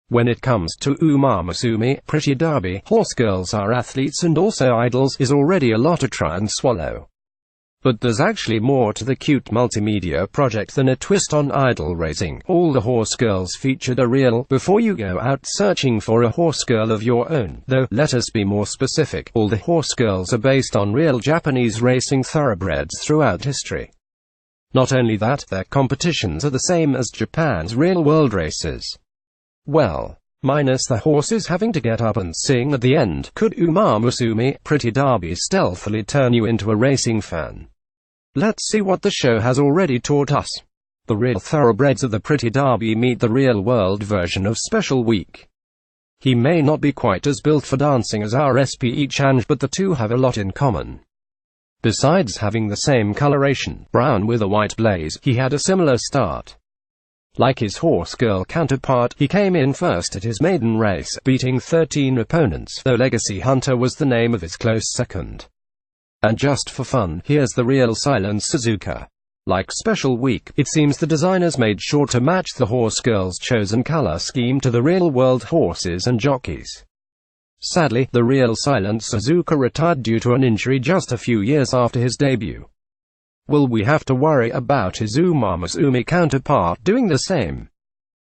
When it comes to Umamusume, Pretty Derby, horse girls are athletes and also idols is already a lot to try and swallow. But there's actually more to the cute multimedia project than a twist on idol racing. All the horse girls featured are real, before you go out searching for a horse girl of your own. Though, let us be more specific, all the horse girls are based on real Japanese racing thoroughbreds throughout history. Not only that, their competitions are the same as Japan's real-world races. Well, minus the horses having to get up and sing at the end. Could Umamusume, Pretty Derby stealthily turn you into a racing fan? Let's see what the show has already taught us. The real thoroughbreds of the Pretty Derby meet the real-world version of Special Week. He may not be quite as built for dancing as our SPE-chan, but the two have a lot in common. Besides having the same coloration, brown with a white blaze, he had a similar start. Like his horse girl counterpart, he came in first at his maiden race, beating 13 opponents, though Legacy Hunter was the name of his close second. And just for fun, here's the real Silent Suzuka. Like Special Week, it seems the designers made sure to match the horse girl's chosen color scheme to the real-world horses and jockeys. Sadly, the real Silent Suzuka retired due to an injury just a few years after his debut. Will we have to worry about his Umamusume counterpart doing the same?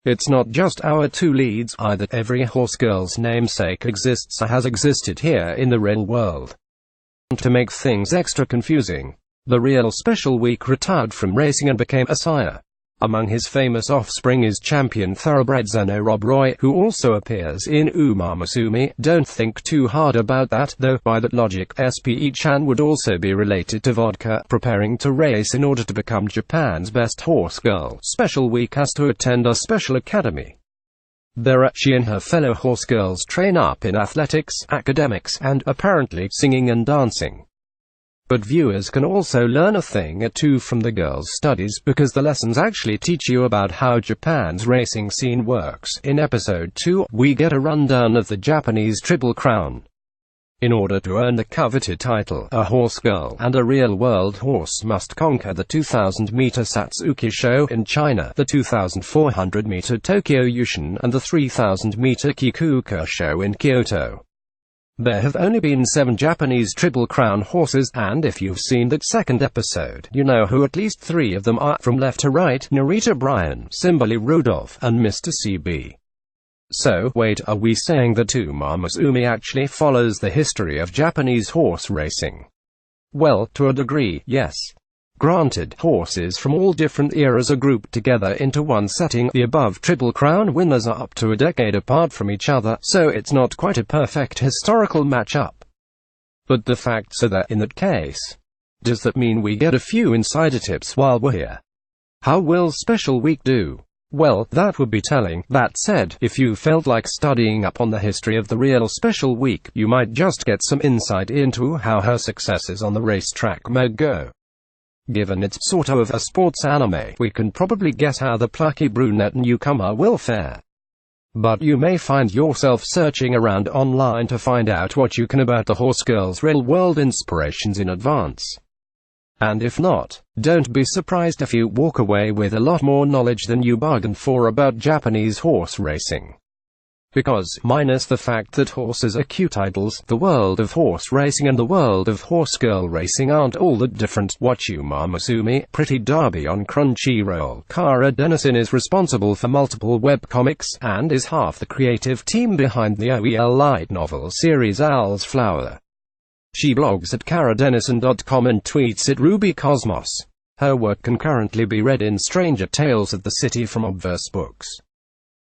It's not just our two leads, either. Every horse girl's namesake exists or has existed here in the real world. To make things extra confusing, the real Special Week retired from racing and became a sire. Among his famous offspring is champion thoroughbred Zeno Rob Roy, who also appears in Umamusume. Don't think too hard about that, though. By that logic, SPE-chan would also be related to Vodka, preparing to race in order to become Japan's best horse girl. Special Week has to attend a special academy. There she and her fellow horse girls train up in athletics, academics, and, apparently, singing and dancing. But viewers can also learn a thing or two from the girls' studies, because the lessons actually teach you about how Japan's racing scene works. In episode 2, we get a rundown of the Japanese Triple Crown. In order to earn the coveted title, a horse girl and a real-world horse must conquer the 2,000-meter Satsuki Show in China, the 2,400-meter Tokyo Yushin, and the 3,000-meter Kikuka Show in Kyoto. There have only been 7 Japanese Triple Crown horses, and if you've seen that second episode, you know who at least 3 of them are. From left to right, Narita Bryan, Simbali Rudolph, and Mr. CB. So, wait, are we saying that Umamusume actually follows the history of Japanese horse racing? Well, to a degree, yes. Granted, horses from all different eras are grouped together into one setting. The above Triple Crown winners are up to a decade apart from each other, so it's not quite a perfect historical matchup. But the facts are there in that case. Does that mean we get a few insider tips while we're here? How will Special Week do? Well, that would be telling. That said, if you felt like studying up on the history of the real Special Week, you might just get some insight into how her successes on the racetrack may go. Given it's sort of a sports anime, we can probably guess how the plucky brunette newcomer will fare. But you may find yourself searching around online to find out what you can about the horse girl's real-world inspirations in advance. And if not, don't be surprised if you walk away with a lot more knowledge than you bargained for about Japanese horse racing. Because, minus the fact that horses are cute idols, the world of horse racing and the world of horse girl racing aren't all that different. Watch Umamusume, Pretty Derby on Crunchyroll. Kara Dennison is responsible for multiple webcomics, and is half the creative team behind the OEL light novel series Owl's Flower. She blogs at karadennison.com and tweets at Ruby Cosmos. Her work can currently be read in Stranger Tales of the City from Obverse Books.